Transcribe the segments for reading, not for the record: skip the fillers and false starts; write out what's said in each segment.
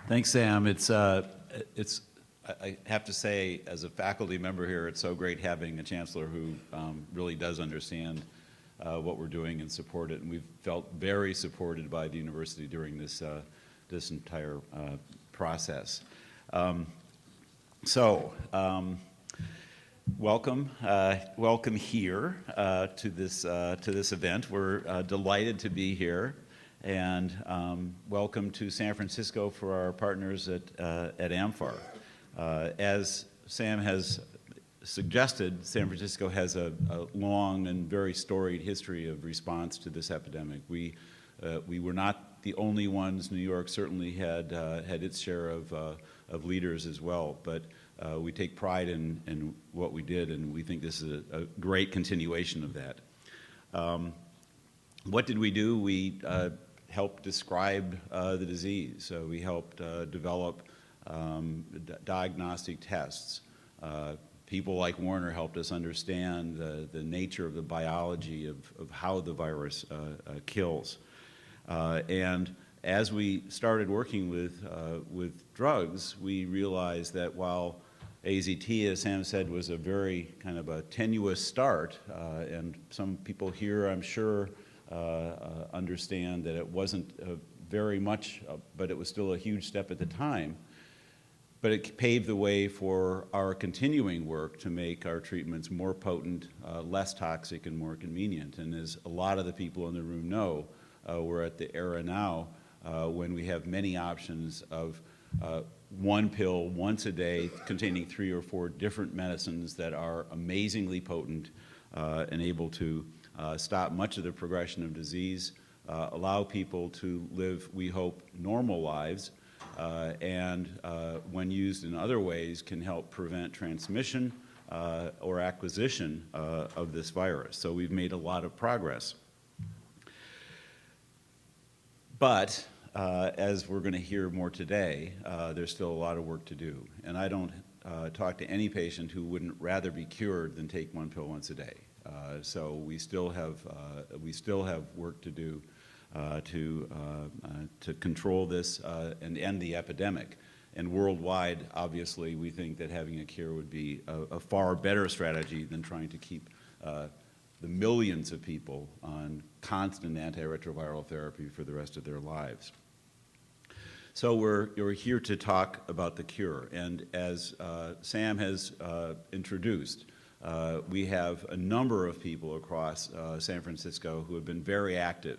Thanks, Sam. I have to say, as a faculty member here, it's so great having a chancellor who really does understand what we're doing and support it. And we've felt very supported by the university during this entire process. Welcome here to this event. We're delighted to be here. And welcome to San Francisco for our partners at amfAR. As Sam has suggested, San Francisco has a long and very storied history of response to this epidemic. We were not the only ones. New York certainly had its share of leaders as well, but we take pride in what we did, and we think this is a great continuation of that. What did we do? We helped describe the disease. So we helped develop diagnostic tests. People like Warner helped us understand the nature of the biology of how the virus kills. And as we started working with drugs, we realized that while AZT, as Sam said, was a very kind of a tenuous start, and some people here, I'm sure, understand that it wasn't very much, but it was still a huge step at the time. But it paved the way for our continuing work to make our treatments more potent, less toxic, and more convenient. And as a lot of the people in the room know, we're at the era now when we have many options of one pill once a day containing 3 or 4 different medicines that are amazingly potent and able to stop much of the progression of disease, allow people to live, we hope, normal lives, and when used in other ways can help prevent transmission or acquisition of this virus. So we've made a lot of progress. But as we're going to hear more today, there's still a lot of work to do. And I don't talk to any patient who wouldn't rather be cured than take one pill once a day. So we still have work to do to control this and end the epidemic. And worldwide, obviously, we think that having a cure would be a far better strategy than trying to keep the millions of people on constant antiretroviral therapy for the rest of their lives. So we're here to talk about the cure. And as Sam has introduced, we have a number of people across San Francisco who have been very active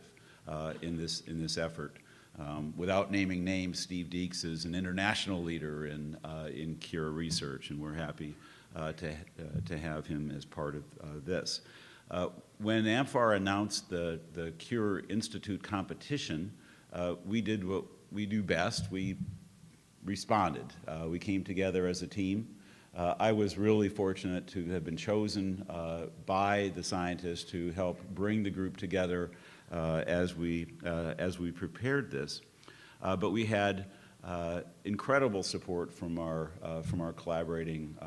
in this effort. Without naming names, Steve Deeks is an international leader in cure research, and we're happy to have him as part of this. When amfAR announced the Cure Institute competition, we did what we do best. We responded. We came together as a team. I was really fortunate to have been chosen by the scientists to help bring the group together as we prepared this. But we had incredible support from our collaborating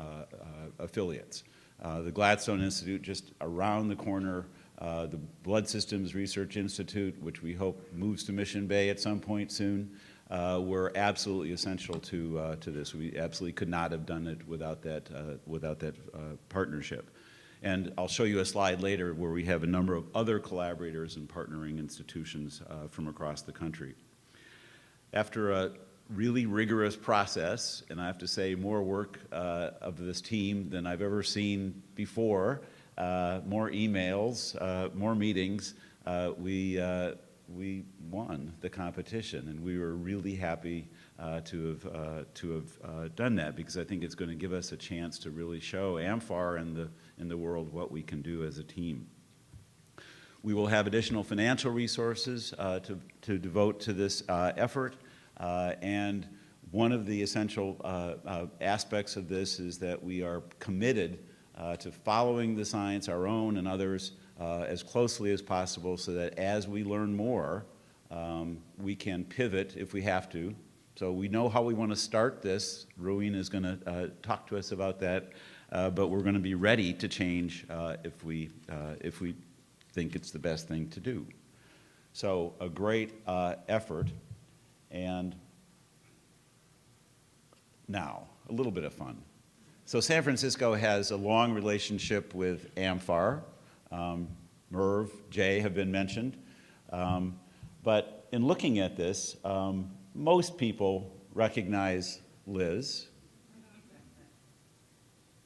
affiliates. The Gladstone Institute, just around the corner, the Blood Systems Research Institute, which we hope moves to Mission Bay at some point soon, were absolutely essential to this. We absolutely could not have done it without that partnership. And I'll show you a slide later where we have a number of other collaborators and partnering institutions from across the country. After a really rigorous process, and I have to say more work of this team than I've ever seen before, more emails, more meetings, we won the competition, and we were really happy to have done that, because I think it's going to give us a chance to really show amfAR and in the world what we can do as a team. We will have additional financial resources to devote to this effort, and one of the essential aspects of this is that we are committed to following the science, our own and others, as closely as possible, so that as we learn more, we can pivot if we have to. So we know how we want to start this. Ruin is going to talk to us about that, but we're going to be ready to change if we think it's the best thing to do. So a great effort, and Now, a little bit of fun. So San Francisco has a long relationship with amfAR. Merv, Jay have been mentioned. But in looking at this, most people recognize Liz.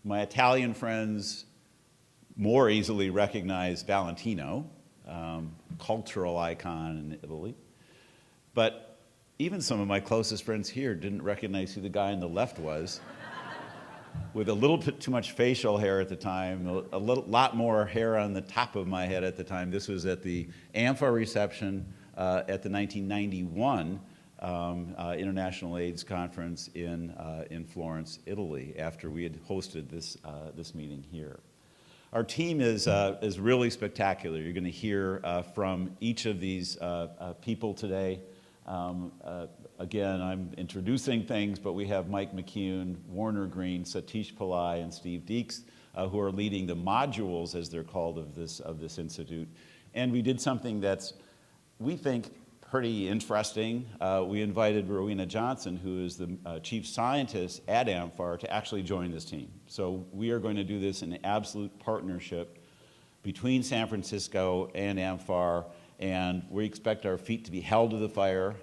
My Italian friends more easily recognize Valentino, cultural icon in Italy. But even some of my closest friends here didn't recognize who the guy on the left was, with a little bit too much facial hair at the time, a lot more hair on the top of my head at the time. This was at the amfAR reception at the 1991 International AIDS Conference in Florence, Italy, after we had hosted this meeting here. Our team is really spectacular. You're going to hear from each of these people today. Again, I'm introducing things, but we have Mike McCune, Warner Green, Satish Pillai, and Steve Deeks, who are leading the modules, as they're called, of this institute. And we did something that's, we think, pretty interesting. We invited Rowena Johnson, who is the chief scientist at amfAR, to actually join this team. So we are going to do this in absolute partnership between San Francisco and amfAR, and we expect our feet to be held to the fire.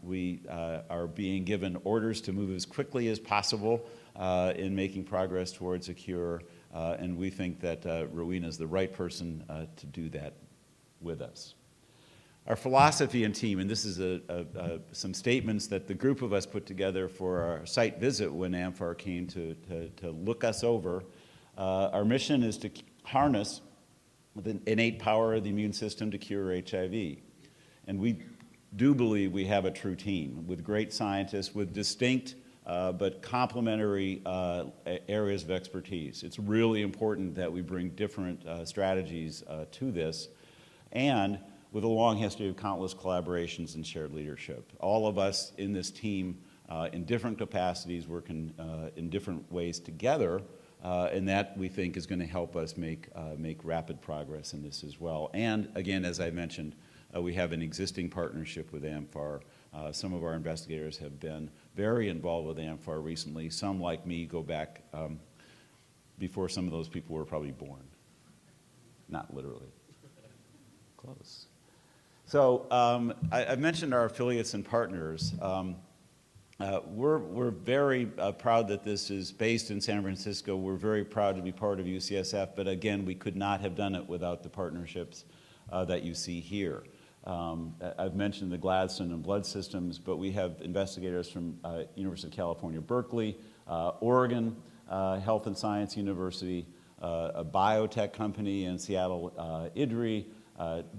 We are being given orders to move as quickly as possible in making progress towards a cure, and we think that Rowena is the right person to do that with us. Our philosophy and team, and this is some statements that the group of us put together for our site visit when amfAR came to look us over. Our mission is to harness the innate power of the immune system to cure HIV. And we do believe we have a true team with great scientists with distinct but complementary areas of expertise. It's really important that we bring different strategies to this, and with a long history of countless collaborations and shared leadership. All of us in this team in different capacities working in different ways together, and that we think is going to help us make rapid progress in this as well. And again, as I mentioned, we have an existing partnership with amfAR. Some of our investigators have been very involved with amfAR recently. Some, like me, go back before some of those people were probably born. Not literally. Close. So I mentioned our affiliates and partners. We're very proud that this is based in San Francisco. We're very proud to be part of UCSF, but again, we could not have done it without the partnerships that you see here. I've mentioned the Gladstone and Blood Systems, but we have investigators from University of California, Berkeley, Oregon Health and Science University, a biotech company in Seattle, IDRI,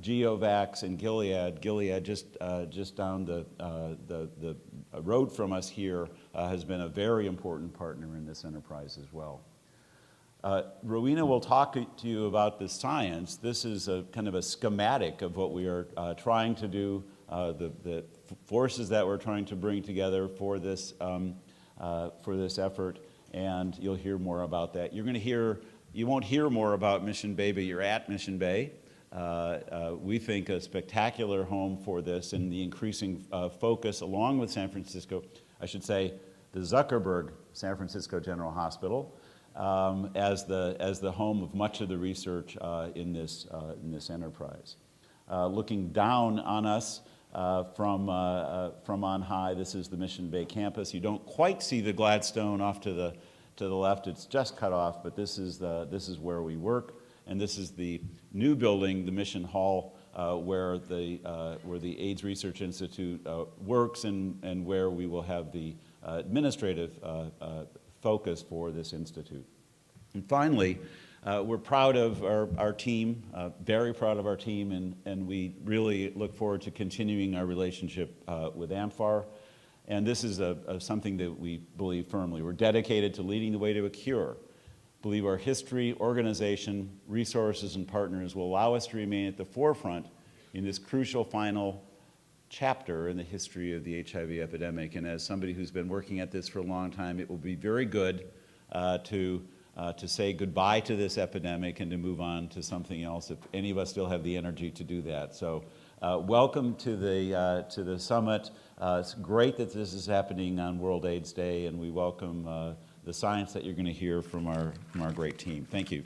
GeoVax, and Gilead. Gilead, just down the road from us here, has been a very important partner in this enterprise as well. Rowena will talk to you about the science. This is a kind of a schematic of what we are trying to do, the forces that we're trying to bring together for this effort, and you'll hear more about that. You won't hear more about Mission Bay, but you're at Mission Bay. We think a spectacular home for this, and the increasing focus, along with San Francisco, I should say, the Zuckerberg San Francisco General Hospital, as the home of much of the research in this enterprise. Looking down on us from on high, this is the Mission Bay campus. You don't quite see the Gladstone off to the left; it's just cut off. But this is where we work. And this is the new building, the Mission Hall, where the AIDS Research Institute works, and where we will have the administrative focus for this institute. And finally, we're proud of our team, very proud of our team, and we really look forward to continuing our relationship with amfAR. And this is something that we believe firmly. We're dedicated to leading the way to a cure. Believe our history, organization, resources, and partners will allow us to remain at the forefront in this crucial final chapter in the history of the HIV epidemic. And as somebody who's been working at this for a long time, it will be very good to say goodbye to this epidemic and to move on to something else, if any of us still have the energy to do that. So welcome to the summit. It's great that this is happening on World AIDS Day, and we welcome the science that you're going to hear from our great team. Thank you.